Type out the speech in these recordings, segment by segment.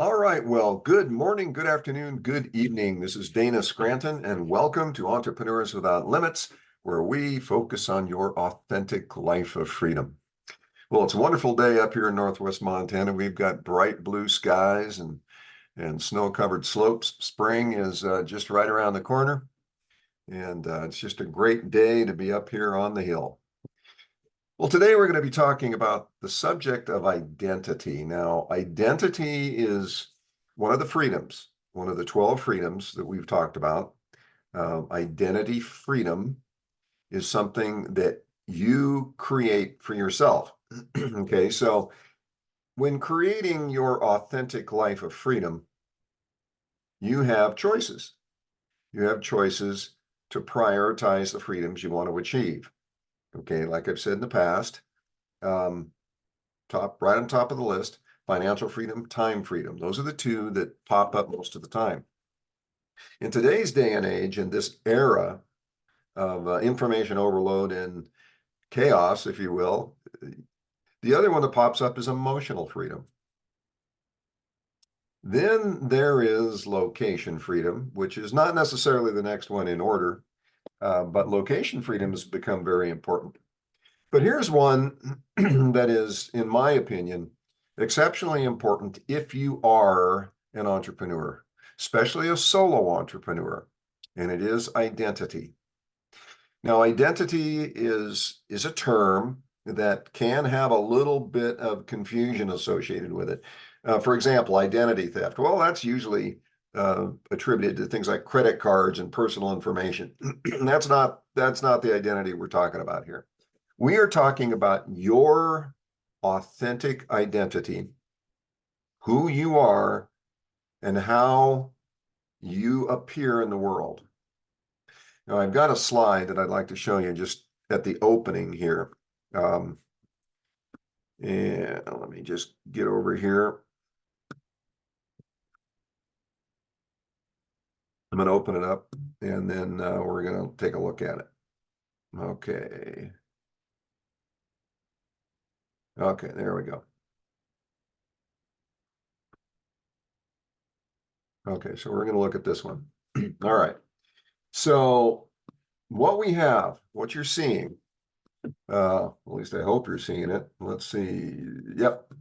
All right. Well, good morning, good afternoon, good evening. This is Dana Scranton, and welcome to Entrepreneurs Without Limits, where we focus on your authentic life of freedom. Well, it's a wonderful day up here in Northwest Montana. We've got bright blue skies and snow-covered slopes. Spring is just right around the corner, and it's just a great day to be up here on the hill. Well, today we're going to be talking about the subject of identity. Now, identity is one of the freedoms, one of the 12 freedoms that we've talked about. Identity freedom is something that you create for yourself. Okay, so when creating your authentic life of freedom, you have choices. You have choices to prioritize the freedoms you want to achieve. Okay, like I've said in the past, right on top of the list, financial freedom, time freedom. Those are the two that pop up most of the time. In today's day and age, in this era of information overload and chaos, if you will, the other one that pops up is emotional freedom. Then there is location freedom, which is not necessarily the next one in order, but location freedom has become very important. But here's one that is, in my opinion, exceptionally important if you are an entrepreneur, especially a solo entrepreneur, and it is identity. Now, identity is a term that can have a little bit of confusion associated with it. For example, identity theft. Well, that's usually attributed to things like credit cards and personal information. That's not the identity we're talking about here. We are talking about your authentic identity, who you are, and how you appear in the world. Now, I've got a slide that I'd like to show you just at the opening here. And let me just get over here. I'm going to open it up, and then we're going to take a look at it. Okay. Okay, there we go. Okay, so we're going to look at this one. All right. So what you're seeing, at least I hope you're seeing it. Let's see. Yep.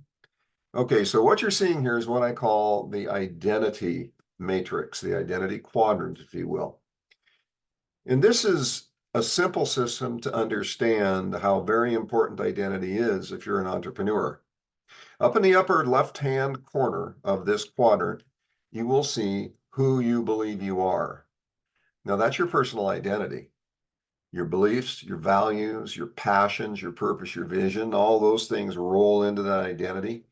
Okay, so what you're seeing here is what I call the identity matrix, the identity quadrant, if you will. And this is a simple system to understand how very important identity is if you're an entrepreneur. Up in the upper left-hand corner of this quadrant, you will see who you believe you are. Now, that's your personal identity. Your beliefs, your values, your passions, your purpose, your vision, all those things roll into that identity.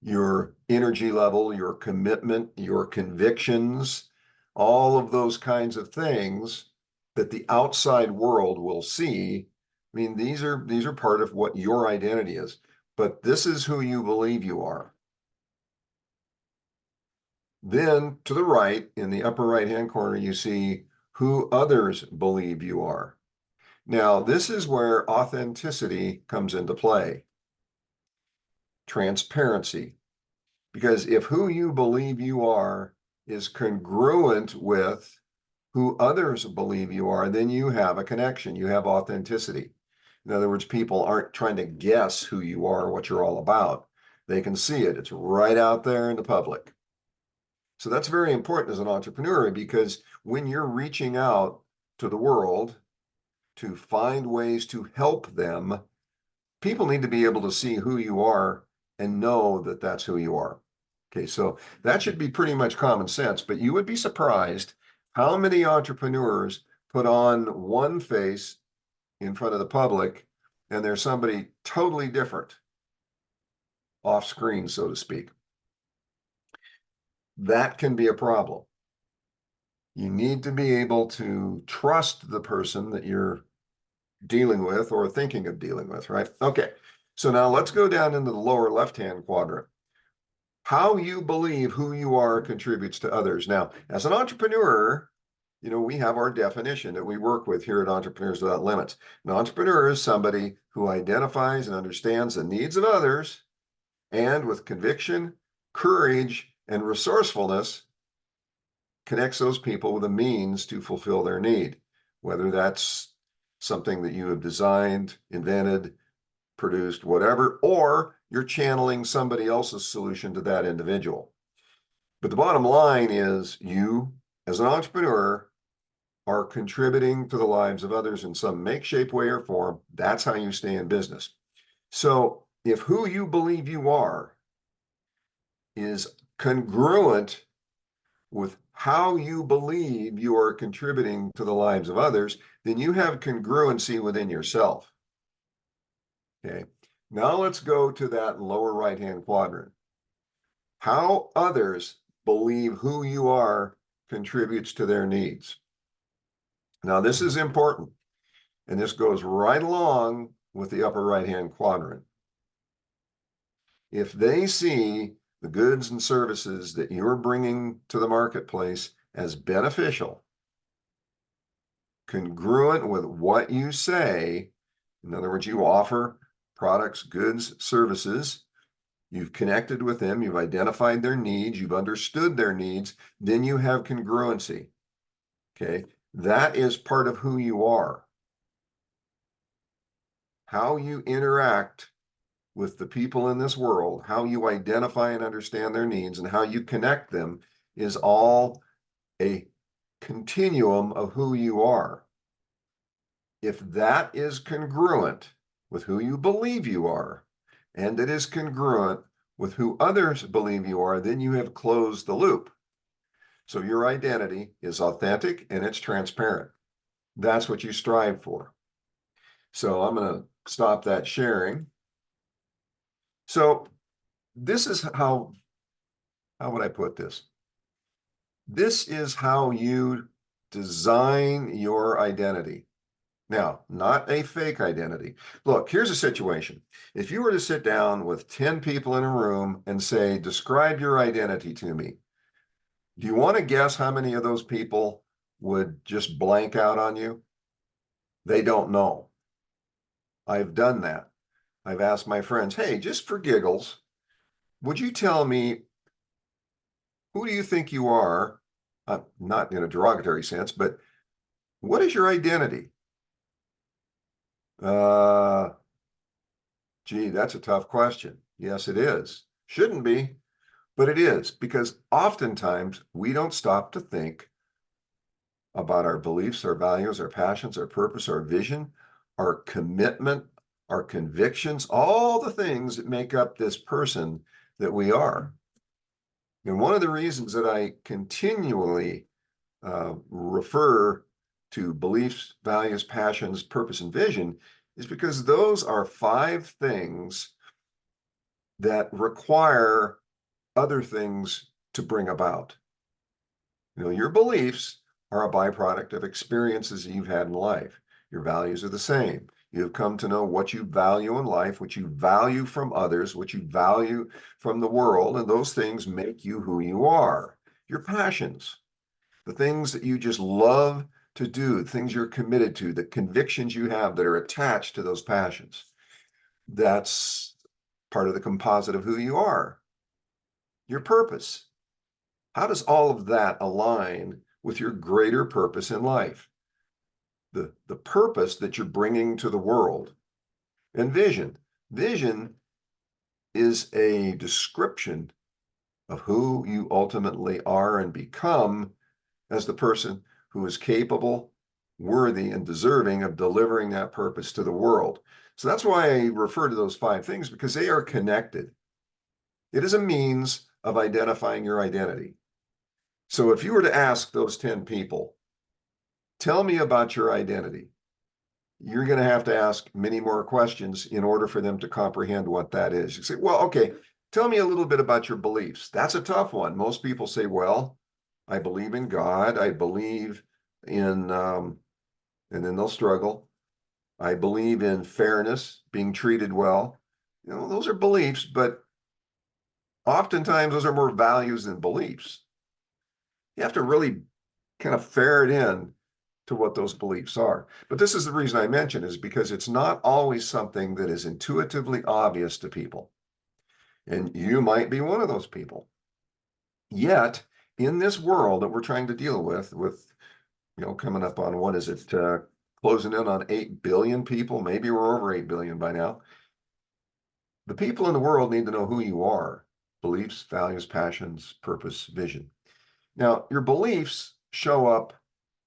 Your energy level, your commitment, your convictions, all of those kinds of things that the outside world will see. I mean, these are part of what your identity is, but this is who you believe you are. Then to the right, in the upper right-hand corner, you see who others believe you are. Now, this is where authenticity comes into play. Transparency. Because if who you believe you are is congruent with who others believe you are, then you have a connection. You have authenticity. In other words, people aren't trying to guess who you are, what you're all about. They can see it. It's right out there in the public. So that's very important as an entrepreneur, because when you're reaching out to the world to find ways to help them, people need to be able to see who you are and know that that's who you are. Okay, so that should be pretty much common sense, but you would be surprised how many entrepreneurs put on one face in front of the public and there's somebody totally different off screen, so to speak. That can be a problem. You need to be able to trust the person that you're dealing with or thinking of dealing with, right? Okay, so now let's go down into the lower left-hand quadrant. How you believe who you are contributes to others. Now, as an entrepreneur, we have our definition that we work with here at Entrepreneurs Without Limits. An entrepreneur is somebody who identifies and understands the needs of others and with conviction, courage, and resourcefulness, connects those people with a means to fulfill their need, whether that's something that you have designed, invented, produced, whatever, or you're channeling somebody else's solution to that individual. But the bottom line is you, as an entrepreneur, are contributing to the lives of others in some make, shape, way, or form. That's how you stay in business. So if who you believe you are is congruent with how you believe you are contributing to the lives of others, then you have congruency within yourself. Okay. Now let's go to that lower right-hand quadrant. How others believe who you are contributes to their needs. Now, this is important, and this goes right along with the upper right-hand quadrant. If they see the goods and services that you're bringing to the marketplace as beneficial, congruent with what you say, in other words, you offer products, goods, services, you've connected with them, you've identified their needs, you've understood their needs, then you have congruency. Okay, that is part of who you are. How you interact with the people in this world, how you identify and understand their needs, and how you connect them is all a continuum of who you are. If that is congruent with who you believe you are, and it is congruent with who others believe you are, then you have closed the loop. So your identity is authentic and it's transparent. That's what you strive for. So I'm going to stop that sharing. So this is how would I put this? This is how you design your identity. Now, not a fake identity. Look, here's a situation. If you were to sit down with 10 people in a room and say, describe your identity to me, do you want to guess how many of those people would just blank out on you? They don't know. I've done that. I've asked my friends, hey, just for giggles, would you tell me, who do you think you are? Not in a derogatory sense, but what is your identity? Gee, that's a tough question. Yes, it is. Shouldn't be, but it is, because oftentimes we don't stop to think about our beliefs, our values, our passions, our purpose, our vision, our commitment, our convictions, all the things that make up this person that we are. And one of the reasons that I continually refer to beliefs, values, passions, purpose, and vision is because those are 5 things that require other things to bring about. You know, your beliefs are a byproduct of experiences you've had in life. Your values are the same. You have come to know what you value in life, what you value from others, what you value from the world, and those things make you who you are. Your passions, the things that you just love to do, the things you're committed to, the convictions you have that are attached to those passions. That's part of the composite of who you are. Your purpose. How does all of that align with your greater purpose in life? The purpose that you're bringing to the world. And vision. Vision is a description of who you ultimately are and become as the person who is capable, worthy, and deserving of delivering that purpose to the world. So that's why I refer to those 5 things, because they are connected. It is a means of identifying your identity. So if you were to ask those 10 people, tell me about your identity, you're going to have to ask many more questions in order for them to comprehend what that is. You say, well, okay, tell me a little bit about your beliefs. That's a tough one. Most people say, well, I believe in God. I believe in, and then they'll struggle. I believe in fairness, being treated well. You know, those are beliefs, but oftentimes those are more values than beliefs. You have to really kind of ferret in to what those beliefs are. But this is the reason I mention is because it's not always something that is intuitively obvious to people. And you might be one of those people. Yet, in this world that we're trying to deal with coming up on what is it, closing in on 8 billion people, maybe we're over 8 billion by now. The people in the world need to know who you are: beliefs, values, passions, purpose, vision. Now, your beliefs show up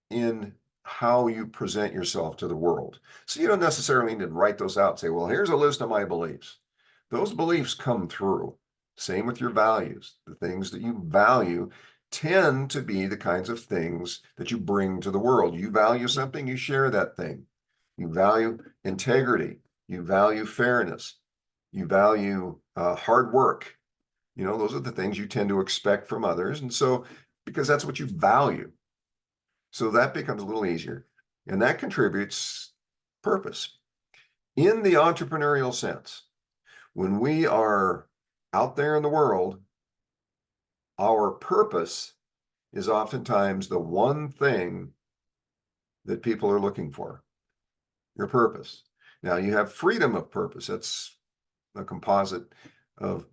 in how you present yourself to the world. So you don't necessarily need to write those out and say, well, here's a list of my beliefs. Those beliefs come through. Same with your values. The things that you value tend to be the kinds of things that you bring to the world. You value something, you share that thing. You value integrity. You value fairness. You value hard work. Those are the things you tend to expect from others. And so, because that's what you value. So that becomes a little easier. And that contributes purpose. In the entrepreneurial sense, when we are out there in the world, our purpose is oftentimes the one thing that people are looking for: your purpose. Now, you have freedom of purpose. That's a composite of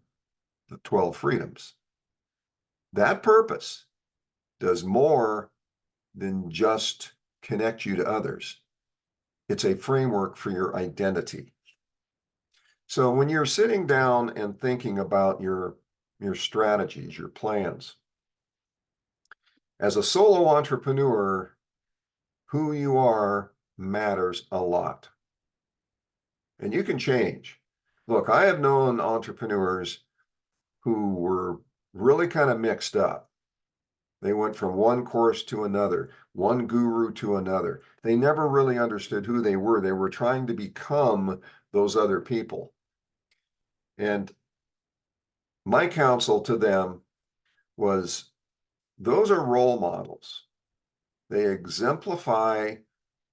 the 12 freedoms. That purpose does more than just connect you to others. It's a framework for your identity. So when you're sitting down and thinking about your strategies, your plans, as a solo entrepreneur, who you are matters a lot. And you can change. Look, I have known entrepreneurs who were really kind of mixed up. They went from one course to another, one guru to another. They never really understood who they were. They were trying to become those other people. And my counsel to them was, those are role models. They exemplify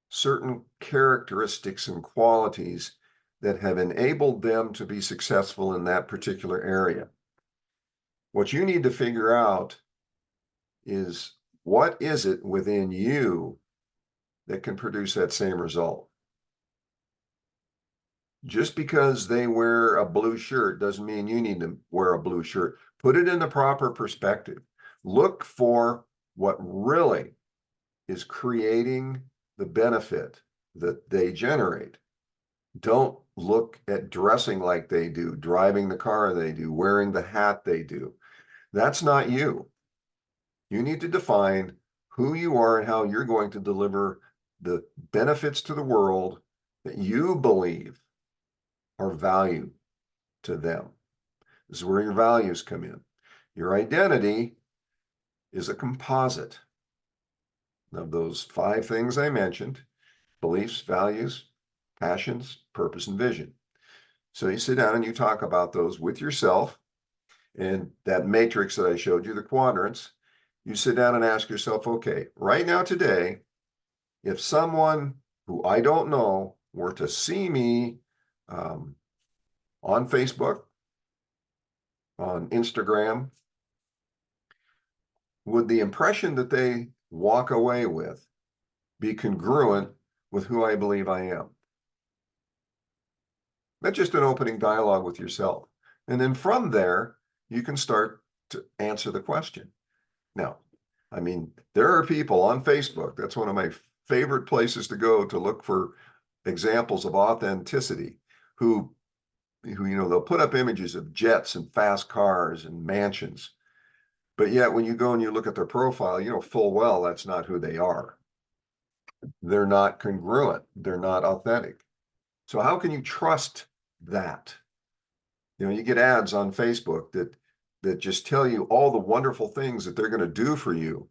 certain characteristics and qualities that have enabled them to be successful in that particular area. What you need to figure out is, what is it within you that can produce that same result? Just because they wear a blue shirt doesn't mean you need to wear a blue shirt. Put it in the proper perspective. Look for what really is creating the benefit that they generate. Don't look at dressing like they do, driving the car they do, wearing the hat they do. That's not you. You need to define who you are and how you're going to deliver the benefits to the world that you believe are value to them. This is where your values come in. Your identity is a composite of those 5 things I mentioned: beliefs, values, passions, purpose, and vision. So you sit down and you talk about those with yourself, and that matrix that I showed you, the quadrants, you sit down and ask yourself, okay, right now today, if someone who I don't know were to see me on Facebook, on Instagram, would the impression that they walk away with be congruent with who I believe I am? That's just an opening dialogue with yourself. And then from there, you can start to answer the question. Now, I mean, there are people on Facebook. That's one of my favorite places to go to look for examples of authenticity, who they'll put up images of jets and fast cars and mansions. But yet when you go and you look at their profile, you know full well that's not who they are. They're not congruent. They're not authentic. So how can you trust that? You get ads on Facebook that just tell you all the wonderful things that they're going to do for you.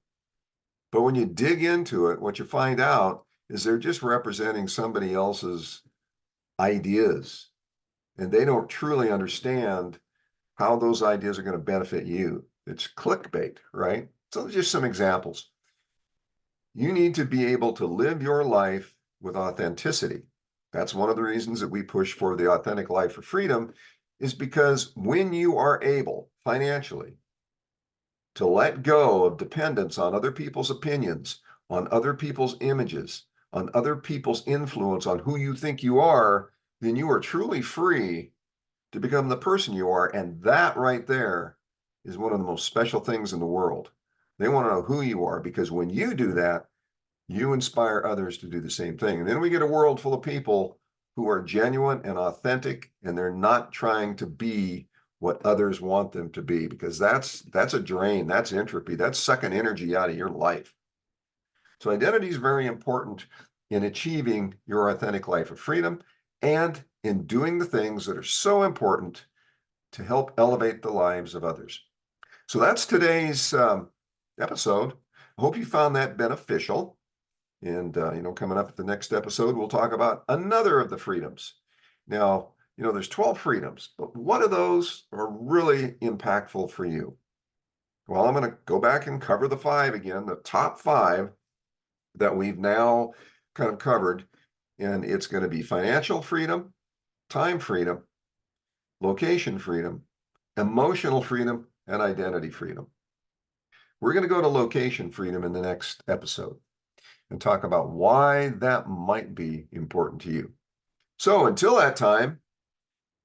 But when you dig into it, what you find out is they're just representing somebody else's ideas, and they don't truly understand how those ideas are going to benefit you. It's clickbait, right? So just some examples. You need to be able to live your life with authenticity. That's one of the reasons that we push for the authentic life for freedom, is because when you are able financially to let go of dependence on other people's opinions, on other people's images, on other people's influence on who you think you are, then you are truly free to become the person you are. And that right there is one of the most special things in the world. They want to know who you are, because when you do that, you inspire others to do the same thing. And then we get a world full of people who are genuine and authentic, and they're not trying to be what others want them to be, because that's a drain, that's entropy, that's sucking energy out of your life. So identity is very important in achieving your authentic life of freedom and in doing the things that are so important to help elevate the lives of others. So that's today's episode. I hope you found that beneficial. And, coming up at the next episode, we'll talk about another of the freedoms. Now, there's 12 freedoms, but what of those are really impactful for you? Well, I'm going to go back and cover the 5 again, the top 5 that we've now kind of covered. And it's going to be financial freedom, time freedom, location freedom, emotional freedom, and identity freedom. We're going to go to location freedom in the next episode and talk about why that might be important to you. So until that time,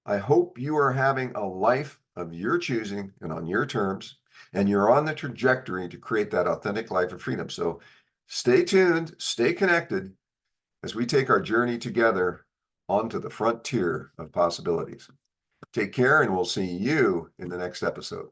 I hope you are having a life of your choosing and on your terms, and you're on the trajectory to create that authentic life of freedom. So stay tuned, stay connected as we take our journey together onto the frontier of possibilities. Take care, and we'll see you in the next episode.